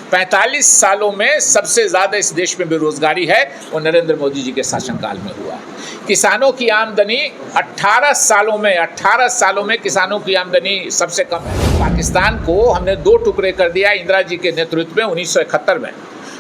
45 सालों में सबसे ज़्यादा इस देश में बेरोजगारी है वो नरेंद्र मोदी जी के शासनकाल में हुआ है। किसानों की आमदनी 18 सालों में किसानों की आमदनी सबसे कम है। पाकिस्तान को हमने 2 टुकड़े कर दिया इंदिरा जी के नेतृत्व में 1971 में,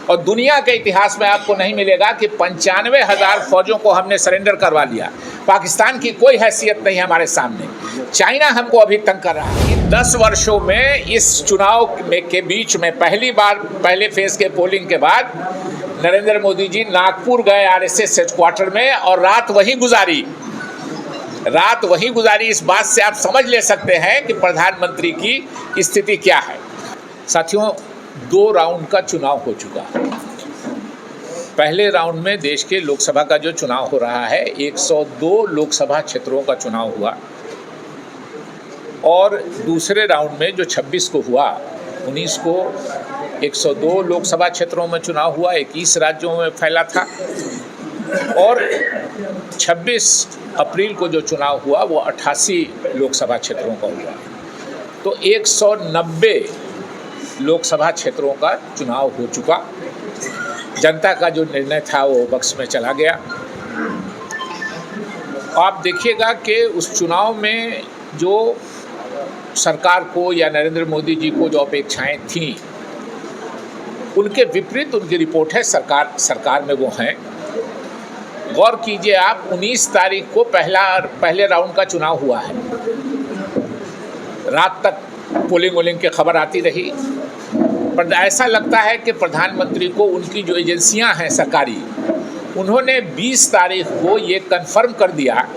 और दुनिया के इतिहास में आपको नहीं मिलेगा कि 95,000 फौजों को हमने सरेंडर करवा लिया। पाकिस्तान की कोई हैसियत नहीं है हमारे सामने। चाइना हमको अभी तंग कर रहा है। 10 वर्षों में इस चुनाव के बीच में पहले फेज के पोलिंग के बाद नरेंद्र मोदी जी नागपुर गए आरएसएस हेडक्वार्टर में, और रात वहीं गुजारी। इस बात से आप समझ ले सकते हैं कि प्रधानमंत्री की स्थिति क्या है। साथियों, 2 राउंड का चुनाव हो चुका है। पहले राउंड में देश के लोकसभा का जो चुनाव हो रहा है, 102 लोकसभा क्षेत्रों का चुनाव हुआ, और दूसरे राउंड में जो 26 को हुआ, 19 को 102 लोकसभा क्षेत्रों में चुनाव हुआ, 21 राज्यों में फैला था, और 26 अप्रैल को जो चुनाव हुआ वो 88 लोकसभा क्षेत्रों का हुआ। तो 190 लोकसभा क्षेत्रों का चुनाव हो चुका। जनता का जो निर्णय था वो बक्स में चला गया। आप देखिएगा कि उस चुनाव में जो सरकार को या नरेंद्र मोदी जी को जो अपेक्षाएं थीं, उनके विपरीत उनकी रिपोर्ट है। सरकार में वो हैं। गौर कीजिए आप, 19 तारीख को पहले राउंड का चुनाव हुआ है। रात तक पोलिंग की खबर आती रही, पर ऐसा लगता है कि प्रधानमंत्री को उनकी जो एजेंसियां हैं सरकारी, उन्होंने 20 तारीख को ये कन्फर्म कर दिया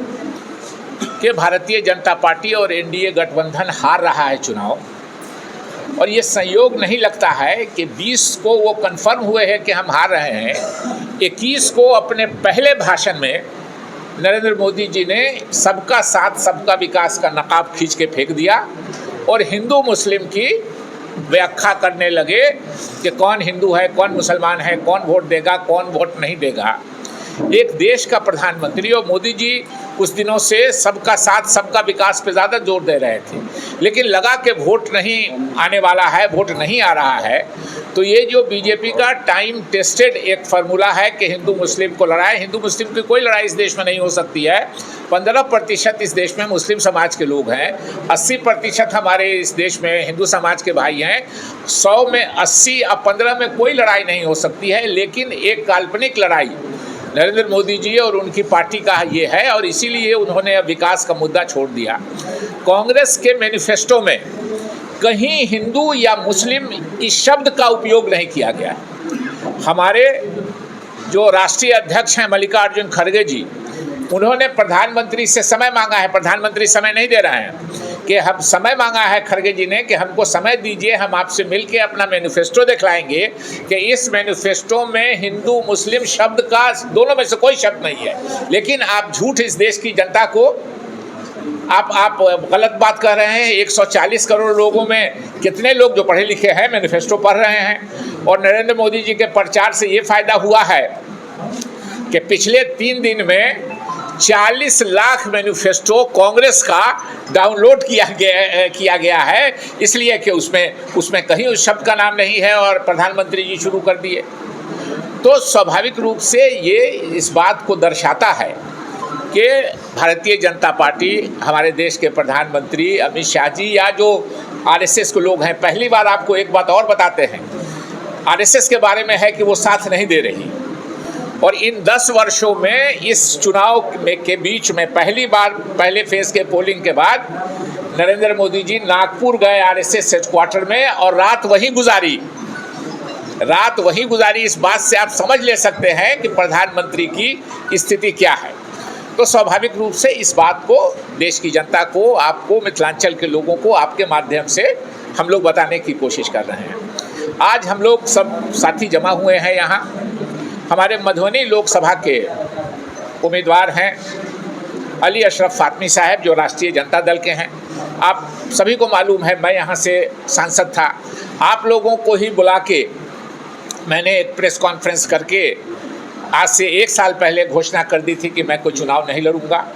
कि भारतीय जनता पार्टी और एनडीए गठबंधन हार रहा है चुनाव। और ये संयोग नहीं लगता है कि 20 को वो कन्फर्म हुए हैं कि हम हार रहे हैं। 21 को अपने पहले भाषण में नरेंद्र मोदी जी ने सबका साथ सबका विकास का नकाब खींच के फेंक दिया, और हिंदू मुस्लिम की व्याख्या करने लगे कि कौन हिंदू है, कौन मुसलमान है, कौन वोट देगा, कौन वोट नहीं देगा। एक देश का प्रधानमंत्री, और मोदी जी कुछ दिनों से सबका साथ सबका विकास पे ज़्यादा जोर दे रहे थे, लेकिन लगा कि वोट नहीं आने वाला है, वोट नहीं आ रहा है। तो ये जो बीजेपी का टाइम टेस्टेड एक फार्मूला है कि हिंदू मुस्लिम को लड़ाए। हिंदू मुस्लिम की कोई लड़ाई इस देश में नहीं हो सकती है। 15% इस देश में मुस्लिम समाज के लोग हैं, 80% हमारे इस देश में हिंदू समाज के भाई हैं। 100 में 80 और 15 में कोई लड़ाई नहीं हो सकती है, लेकिन एक काल्पनिक लड़ाई नरेंद्र मोदी जी और उनकी पार्टी का ये है, और इसीलिए उन्होंने अब विकास का मुद्दा छोड़ दिया। कांग्रेस के मैनिफेस्टो में कहीं हिंदू या मुस्लिम इस शब्द का उपयोग नहीं किया गया। हमारे जो राष्ट्रीय अध्यक्ष हैं मल्लिकार्जुन खड़गे जी, उन्होंने प्रधानमंत्री से समय मांगा है। प्रधानमंत्री समय नहीं दे रहे हैं, कि हम समय मांगा है खड़गे जी ने कि हमको समय दीजिए, हम आपसे मिलके अपना मैनिफेस्टो दिखलाएंगे कि इस मैनिफेस्टो में हिंदू मुस्लिम शब्द का दोनों में से कोई शब्द नहीं है। लेकिन आप झूठ इस देश की जनता को आप गलत बात कर रहे हैं। 140 करोड़ लोगों में कितने लोग जो पढ़े लिखे हैं मैनिफेस्टो पढ़ रहे हैं, और नरेंद्र मोदी जी के प्रचार से ये फायदा हुआ है कि पिछले 3 दिन में 40 लाख मैनिफेस्टो कांग्रेस का डाउनलोड किया गया है, इसलिए कि उसमें कहीं उस शब्द का नाम नहीं है, और प्रधानमंत्री जी शुरू कर दिए। तो स्वाभाविक रूप से ये इस बात को दर्शाता है कि भारतीय जनता पार्टी, हमारे देश के प्रधानमंत्री अमित शाह जी, या जो आरएसएस के लोग हैं, पहली बार आपको एक बात और बताते हैं, आरएसएस के बारे में है कि वो साथ नहीं दे रही। और इन 10 वर्षों में इस चुनाव के बीच में पहले फेज के पोलिंग के बाद नरेंद्र मोदी जी नागपुर गए आरएसएस हेडक्वार्टर में, और रात वहीं गुजारी। इस बात से आप समझ ले सकते हैं कि प्रधानमंत्री की स्थिति क्या है। तो स्वाभाविक रूप से इस बात को देश की जनता को, आपको, मिथिलांचल के लोगों को आपके माध्यम से हम लोग बताने की कोशिश कर रहे हैं। आज हम लोग सब साथी जमा हुए हैं यहाँ। हमारे मधुबनी लोकसभा के उम्मीदवार हैं अली अशरफ फातमी साहब, जो राष्ट्रीय जनता दल के हैं। आप सभी को मालूम है, मैं यहाँ से सांसद था। आप लोगों को ही बुला के मैंने एक प्रेस कॉन्फ्रेंस करके आज से 1 साल पहले घोषणा कर दी थी कि मैं कोई चुनाव नहीं लड़ूंगा।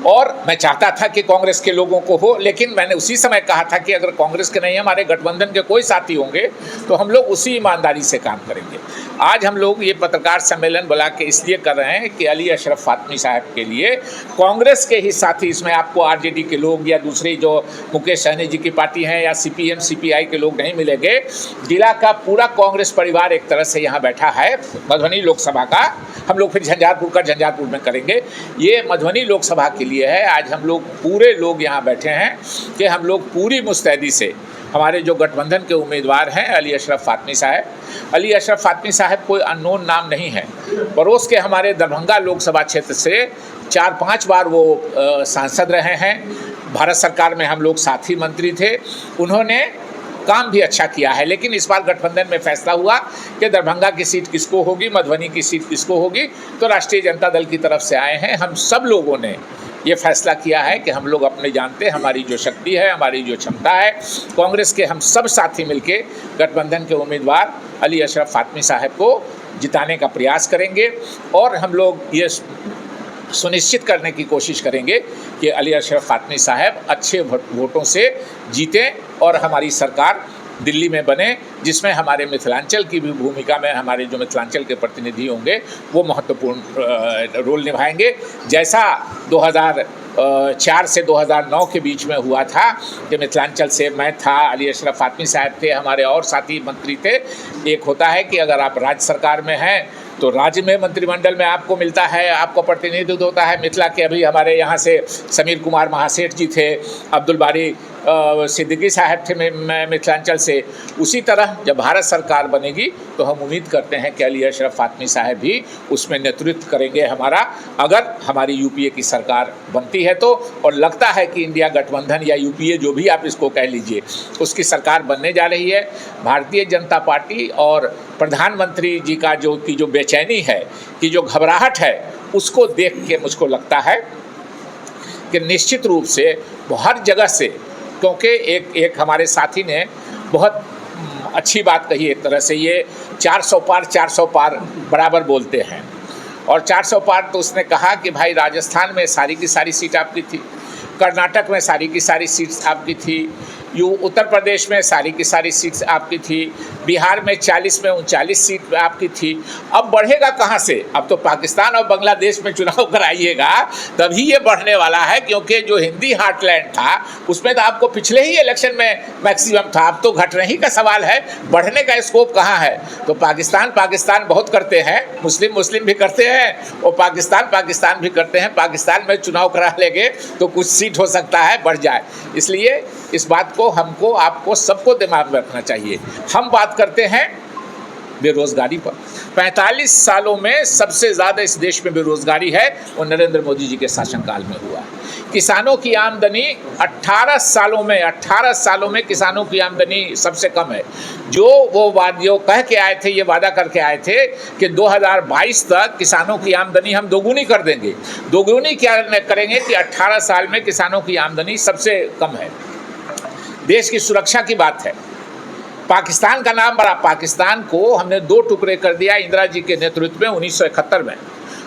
और मैं चाहता था कि कांग्रेस के लोगों को हो, लेकिन मैंने उसी समय कहा था कि अगर कांग्रेस के नहीं हमारे गठबंधन के कोई साथी होंगे तो हम लोग उसी ईमानदारी से काम करेंगे। आज हम लोग ये पत्रकार सम्मेलन बुला के इसलिए कर रहे हैं कि अली अशरफ फातमी साहब के लिए कांग्रेस के ही साथी, इसमें आपको आरजेडी के लोग या दूसरी जो मुकेश सहनी जी की पार्टी हैं या सीपीएम सीपीआई के लोग नहीं मिलेंगे। जिला का पूरा कांग्रेस परिवार एक तरह से यहाँ बैठा है। मधुबनी लोकसभा का हम लोग फिर झंझारपुर में करेंगे। ये मधुबनी लोकसभा के लिए है। आज हम लोग पूरे लोग यहाँ बैठे हैं कि हम लोग पूरी मुस्तैदी से, हमारे जो गठबंधन के उम्मीदवार हैं अली अशरफ फातमी साहब कोई अननोन नाम नहीं है। पड़ोस के हमारे दरभंगा लोकसभा क्षेत्र से 4-5 बार वो सांसद रहे हैं। भारत सरकार में हम लोग साथी मंत्री थे। उन्होंने काम भी अच्छा किया है, लेकिन इस बार गठबंधन में फैसला हुआ कि दरभंगा की सीट किसको होगी, मधुबनी की सीट किसको होगी, तो राष्ट्रीय जनता दल की तरफ से आए हैं। हम सब लोगों ने ये फैसला किया है कि हम लोग अपने जानते हैं हमारी जो शक्ति है, हमारी जो क्षमता है, कांग्रेस के हम सब साथी मिलके गठबंधन के उम्मीदवार अली अशरफ फातमी साहब को जिताने का प्रयास करेंगे। और हम लोग ये सुनिश्चित करने की कोशिश करेंगे कि अली अशरफ फातमी साहब अच्छे वोटों से जीतें और हमारी सरकार दिल्ली में बने, जिसमें हमारे मिथिलांचल की भी भूमिका में हमारे जो मिथिलांचल के प्रतिनिधि होंगे वो महत्वपूर्ण रोल निभाएंगे। जैसा 2004 से 2009 के बीच में हुआ था कि मिथिलांचल से मैं था, अली अशरफ फातमी साहब थे, हमारे और साथी मंत्री थे। एक होता है कि अगर आप राज्य सरकार में हैं तो राज्य में मंत्रिमंडल में आपको मिलता है, आपको प्रतिनिधित्व होता है। मिथिला के अभी हमारे यहाँ से समीर कुमार महासेठ जी थे, अब्दुल बारी सिद्दीकी साहब थे मिथिलांचल से। उसी तरह जब भारत सरकार बनेगी तो हम उम्मीद करते हैं कि अली अशरफ फातमी साहब भी उसमें नेतृत्व करेंगे हमारा, अगर हमारी यूपीए की सरकार बनती है तो। और लगता है कि इंडिया गठबंधन या यूपीए जो भी आप इसको कह लीजिए, उसकी सरकार बनने जा रही है। भारतीय जनता पार्टी और प्रधानमंत्री जी का जो बेचैनी है, कि जो घबराहट है, उसको देख के मुझको लगता है कि निश्चित रूप से हर जगह से, क्योंकि एक हमारे साथी ने बहुत अच्छी बात कही, एक तरह से ये 400 पार बराबर बोलते हैं। और 400 पार तो उसने कहा कि भाई राजस्थान में सारी की सारी सीट आपकी थी, कर्नाटक में सारी की सारी सीट्स आपकी थी, उत्तर प्रदेश में सारी की सारी सीट्स आपकी थी, बिहार में 40 में 39 सीट आपकी थी। अब बढ़ेगा कहाँ से? अब तो पाकिस्तान और बांग्लादेश में चुनाव कराइएगा तभी ये बढ़ने वाला है, क्योंकि जो हिंदी हार्टलैंड था उसमें तो आपको पिछले ही इलेक्शन में मैक्सिमम था। अब तो घटने ही का सवाल है, बढ़ने का स्कोप कहाँ है? तो पाकिस्तान बहुत करते हैं, मुस्लिम भी करते हैं और पाकिस्तान भी करते हैं। पाकिस्तान में चुनाव करा लेंगे तो कुछ सीट हो सकता है बढ़ जाए। इसलिए इस बात को हमको, आपको, सबको दिमाग में रखना चाहिए। हम बात करते हैं बेरोजगारी पर। 45 सालों में सबसे ज़्यादा इस देश में बेरोजगारी है वो नरेंद्र मोदी जी के शासनकाल में हुआ है। किसानों की आमदनी 18 सालों में किसानों की आमदनी सबसे कम है। जो कह के आए थे, ये वादा करके आए थे कि 2022 तक किसानों की आमदनी हम दोगुनी कर देंगे। दोगुनी क्या करेंगे कि 18 साल में किसानों की आमदनी सबसे कम है। देश की सुरक्षा की बात है। पाकिस्तान का नाम बड़ा, पाकिस्तान को हमने 2 टुकड़े कर दिया इंदिरा जी के नेतृत्व में 1971 में।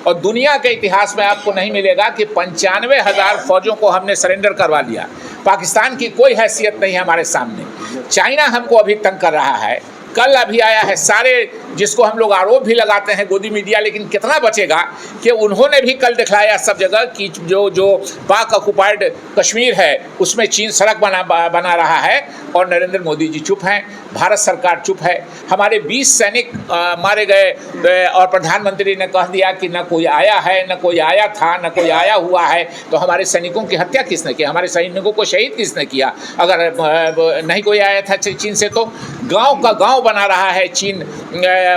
और दुनिया के इतिहास में आपको नहीं मिलेगा कि 95,000 फौजों को हमने सरेंडर करवा लिया। पाकिस्तान की कोई हैसियत नहीं है हमारे सामने। चाइना हमको अभी तंग कर रहा है। कल अभी आया है, सारे जिसको हम लोग आरोप भी लगाते हैं गोदी मीडिया, लेकिन कितना बचेगा कि उन्होंने भी कल दिखलाया सब जगह कि जो पाक ऑक्युपाइड कश्मीर है उसमें चीन सड़क बना रहा है और नरेंद्र मोदी जी चुप हैं, भारत सरकार चुप है। हमारे 20 सैनिक मारे गए और प्रधानमंत्री ने कह दिया कि न कोई आया है, न कोई आया था, न कोई आया हुआ है। तो हमारे सैनिकों की हत्या किसने की? हमारे सैनिकों को शहीद किसने किया? अगर नहीं कोई आया था चीन से, तो गांव का गांव बना रहा है चीन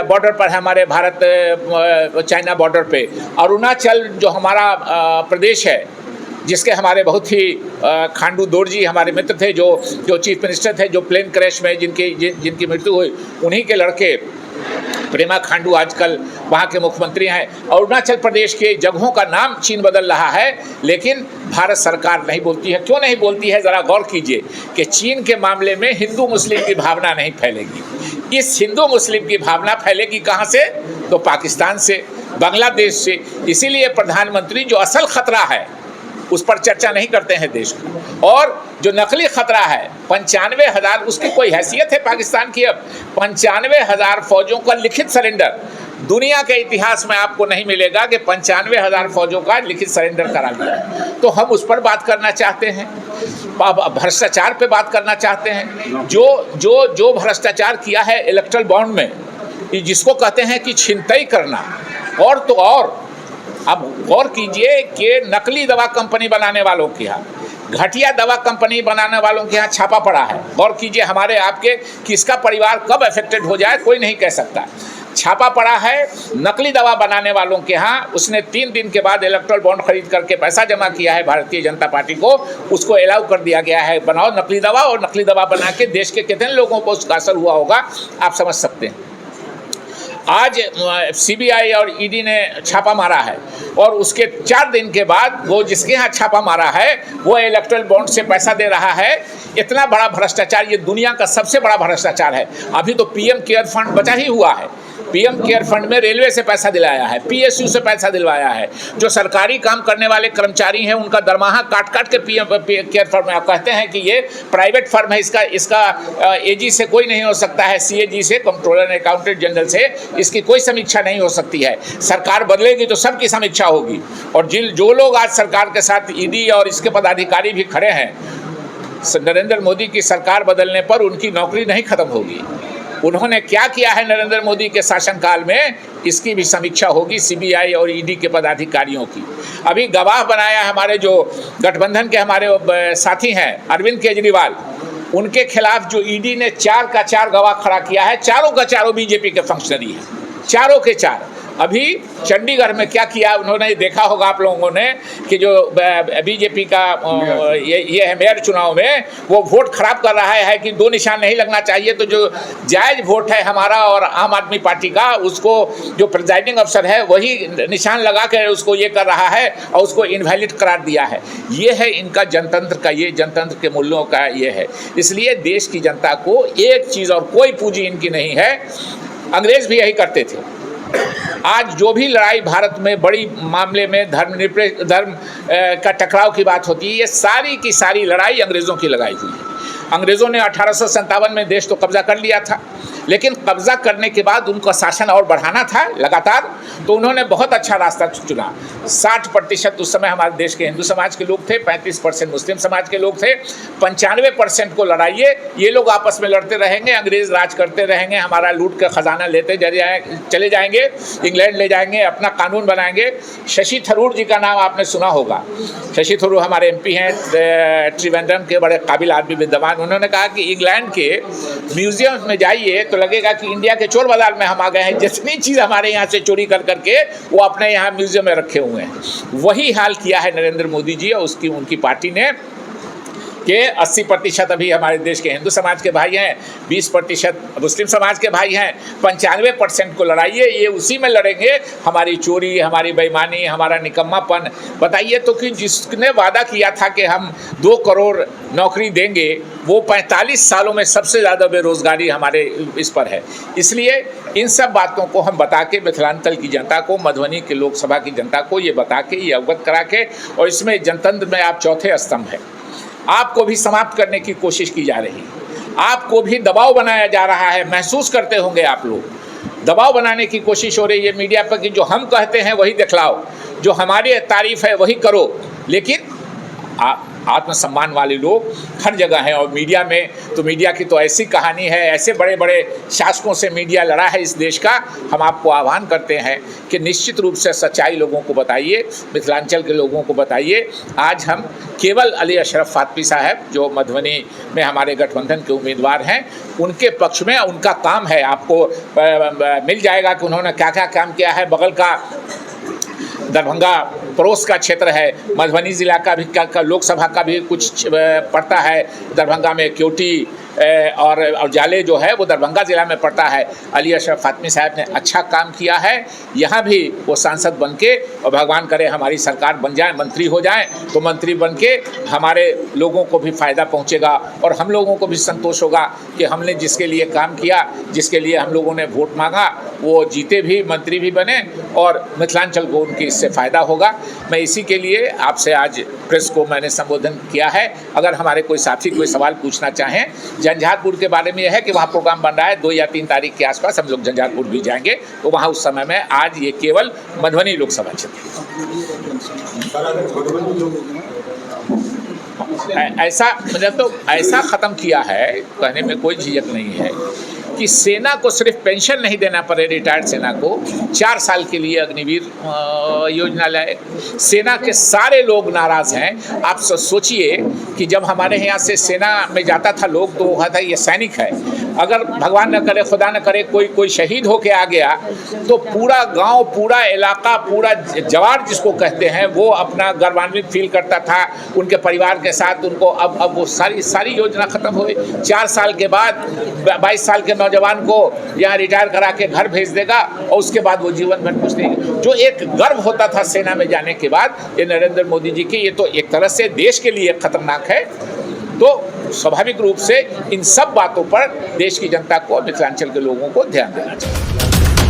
बॉर्डर पर, हमारे भारत चाइना बॉर्डर पे। अरुणाचल जो हमारा प्रदेश है, जिसके हमारे बहुत ही खांडू दोरजी हमारे मित्र थे, जो चीफ मिनिस्टर थे, जो प्लेन क्रैश में जिनकी मृत्यु हुई, उन्हीं के लड़के प्रेमा खांडू आजकल वहाँ के मुख्यमंत्री हैं। अरुणाचल प्रदेश के जगहों का नाम चीन बदल रहा है, लेकिन भारत सरकार नहीं बोलती है। क्यों नहीं बोलती है? ज़रा गौर कीजिए कि चीन के मामले में हिंदू मुस्लिम की भावना नहीं फैलेगी। इस हिंदू मुस्लिम की भावना फैलेगी कहाँ से? तो पाकिस्तान से, बांग्लादेश से। इसीलिए प्रधानमंत्री जो असल खतरा है उस पर चर्चा नहीं करते हैं देश को। और जो नकली खतरा है 95,000, उसकी कोई हैसियत है पाकिस्तान की? अब 95,000 फौजों का लिखित सरेंडर, दुनिया के इतिहास में आपको नहीं मिलेगा कि 95,000 फौजों का लिखित सरेंडर करा दिया। तो हम उस पर बात करना चाहते हैं, भ्रष्टाचार पे बात करना चाहते हैं। जो भ्रष्टाचार किया है इलेक्ट्रल बॉन्ड में, जिसको कहते हैं कि छिनतई करना। और तो और अब गौर कीजिए कि नकली दवा कंपनी बनाने वालों के यहाँ, घटिया दवा कंपनी बनाने वालों के यहाँ छापा पड़ा है। गौर कीजिए, हमारे आपके किसका परिवार कब अफेक्टेड हो जाए कोई नहीं कह सकता। छापा पड़ा है नकली दवा बनाने वालों के यहाँ। उसने 3 दिन के बाद इलेक्ट्रल बॉन्ड खरीद करके पैसा जमा किया है भारतीय जनता पार्टी को, उसको अलाउ कर दिया गया है बनाओ नकली दवा। और नकली दवा बना के देश के कितने लोगों को उसका असर हुआ होगा आप समझ सकते हैं। आज सीबीआई और ईडी ने छापा मारा है और उसके 4 दिन के बाद वो जिसके यहाँ छापा मारा है वो इलेक्ट्रल बॉन्ड से पैसा दे रहा है। इतना बड़ा भ्रष्टाचार, ये दुनिया का सबसे बड़ा भ्रष्टाचार है। अभी तो पीएम केयर फंड बचा ही हुआ है। पीएम केयर फंड में रेलवे से पैसा दिलाया है, पीएसयू से पैसा दिलवाया है। जो सरकारी काम करने वाले कर्मचारी हैं उनका दरमाहा काट काट के पीएम केयर फंड में। आप कहते हैं कि ये प्राइवेट फर्म है, इसका एजी से कोई नहीं हो सकता है, सीएजी से, कंट्रोलर एंड अकाउंटेंट जनरल से इसकी कोई समीक्षा नहीं हो सकती है। सरकार बदलेगी तो सबकी समीक्षा होगी। और जो लोग आज सरकार के साथ ईडी और इसके पदाधिकारी भी खड़े हैं, नरेंद्र मोदी की सरकार बदलने पर उनकी नौकरी नहीं खत्म होगी। उन्होंने क्या किया है नरेंद्र मोदी के शासनकाल में, इसकी भी समीक्षा होगी सीबीआई और ईडी के पदाधिकारियों की। अभी गवाह बनाया हमारे जो गठबंधन के हमारे साथी हैं अरविंद केजरीवाल, उनके खिलाफ जो ईडी ने 4 का 4 गवाह खड़ा किया है, चारों का चारों बीजेपी के फंक्शनरी हैं, चारों के 4। अभी चंडीगढ़ में क्या किया उन्होंने देखा होगा आप लोगों ने कि जो बीजेपी का ये है मेयर चुनाव में, वो वोट खराब कर रहा है कि 2 निशान नहीं लगना चाहिए। तो जो जायज़ वोट है हमारा और आम आदमी पार्टी का, उसको जो प्रिजाइडिंग अफसर है वही निशान लगा कर उसको ये कर रहा है और उसको इनवैलिड करार दिया है। ये है इनका जनतंत्र का, ये जनतंत्र के मूल्यों का ये है। इसलिए देश की जनता को एक चीज़ और कोई पूंजी इनकी नहीं है। अंग्रेज़ भी यही करते थे। आज जो भी लड़ाई भारत में बड़ी मामले में धर्म का टकराव की बात होती है, ये सारी की सारी लड़ाई अंग्रेज़ों की लगाई हुई है। अंग्रेज़ों ने 1857 में देश तो कब्जा कर लिया था, लेकिन कब्जा करने के बाद उनका शासन और बढ़ाना था लगातार, तो उन्होंने बहुत अच्छा रास्ता चुना। 60% उस समय हमारे देश के हिंदू समाज के लोग थे, 35% मुस्लिम समाज के लोग थे, 95% को लड़ाइए। ये लोग आपस में लड़ते रहेंगे, अंग्रेज़ राज करते रहेंगे, हमारा लूट का खजाना लेते चले जाएंगे, इंग्लैंड ले जाएंगे, अपना कानून बनाएंगे। शशि थरूर जी का नाम आपने सुना होगा। शशि थरूर हमारे MP हैं, त्रिवेंद्रम के बड़े काबिल आदमी, विद्वान। उन्होंने कहा कि इंग्लैंड के म्यूजियम में जाइए तो लगेगा कि इंडिया के चोर बाजार में हम आ गए हैं। जितनी चीज़ हमारे यहाँ से चोरी कर करके वो अपने यहाँ म्यूजियम में रखे हुए हैं। वही हाल किया है नरेंद्र मोदी जी और उनकी पार्टी ने कि 80% अभी हमारे देश के हिंदू समाज के भाई हैं, 20% मुस्लिम समाज के भाई हैं, 95% को लड़ाइए। ये उसी में लड़ेंगे, हमारी चोरी, हमारी बेईमानी, हमारा निकम्मापन। बताइए तो कि जिसने वादा किया था कि हम 2 करोड़ नौकरी देंगे, वो 45 सालों में सबसे ज़्यादा बेरोज़गारी हमारे इस पर है। इसलिए इन सब बातों को हम बता के मिथिलांचल की जनता को, मधुबनी के लोकसभा की जनता को ये बता के, ये अवगत करा के, और इसमें जनतंत्र में आप चौथे स्तंभ है, आपको भी समाप्त करने की कोशिश की जा रही है। आपको भी दबाव बनाया जा रहा है। महसूस करते होंगे आप लोग, दबाव बनाने की कोशिश हो रही है मीडिया पर कि जो हम कहते हैं वही दिखलाओ, जो हमारी तारीफ है वही करो। लेकिन आत्मसम्मान वाले लोग हर जगह हैं। और मीडिया में तो मीडिया की तो ऐसी कहानी है, ऐसे बड़े बड़े शासकों से मीडिया लड़ा है इस देश का। हम आपको आह्वान करते हैं कि निश्चित रूप से सच्चाई लोगों को बताइए, मिथिलांचल के लोगों को बताइए। आज हम केवल अली अशरफ फातमी साहब जो मधुबनी में हमारे गठबंधन के उम्मीदवार हैं, उनके पक्ष में उनका काम है। आपको मिल जाएगा कि उन्होंने क्या क्या काम किया है। बगल का दरभंगा पड़ोस का क्षेत्र है, मधुबनी ज़िला का भी लोकसभा का भी कुछ पड़ता है। दरभंगा में क्योटी और जाले जो है वो दरभंगा ज़िला में पड़ता है। अली अशरफ फातमी साहब ने अच्छा काम किया है, यहाँ भी वो सांसद बन के, और भगवान करे हमारी सरकार बन जाए, मंत्री हो जाए, तो मंत्री बन के हमारे लोगों को भी फ़ायदा पहुँचेगा और हम लोगों को भी संतोष होगा कि हमने जिसके लिए काम किया, जिसके लिए हम लोगों ने वोट मांगा, वो जीते भी, मंत्री भी बने और मिथिलांचल को उनकी इससे फ़ायदा होगा। मैं इसी के लिए आपसे आज प्रेस को मैंने संबोधन किया है। अगर हमारे कोई साथी कोई सवाल पूछना चाहें, झंझारपुर के बारे में यह है कि वहाँ प्रोग्राम बन रहा है, 2 या 3 तारीख के आसपास हम लोग झंझारपुर भी जाएंगे, तो वहाँ उस समय में, आज ये केवल मधुबनी लोकसभा क्षेत्र ऐसा, मतलब तो ऐसा ख़त्म किया है, कहने में कोई झिझक नहीं है कि सेना को सिर्फ पेंशन नहीं देना पड़े, रिटायर्ड सेना को 4 साल के लिए अग्निवीर योजना लाए। सेना के सारे लोग नाराज़ हैं। आप सोचिए कि जब हमारे यहाँ से सेना में जाता था लोग, तो वह था ये सैनिक है, अगर भगवान न करे, खुदा न करे, कोई शहीद होके आ गया, तो पूरा गांव, पूरा इलाका, पूरा जवार जिसको कहते हैं, वो अपना गर्वान्वित फील करता था उनके परिवार के साथ। उनको अब वो सारी योजना ख़त्म हो गई। 4 साल के बाद 22 साल के नौजवान को यहाँ रिटायर करा के घर भेज देगा और उसके बाद वो जीवन भर कुछ नहीं। जो एक गर्व होता था सेना में जाने के बाद, ये नरेंद्र मोदी जी की, ये तो एक तरह से देश के लिए खतरनाक है। तो स्वाभाविक रूप से इन सब बातों पर देश की जनता को और मिथिलांचल के लोगों को ध्यान देना चाहिए।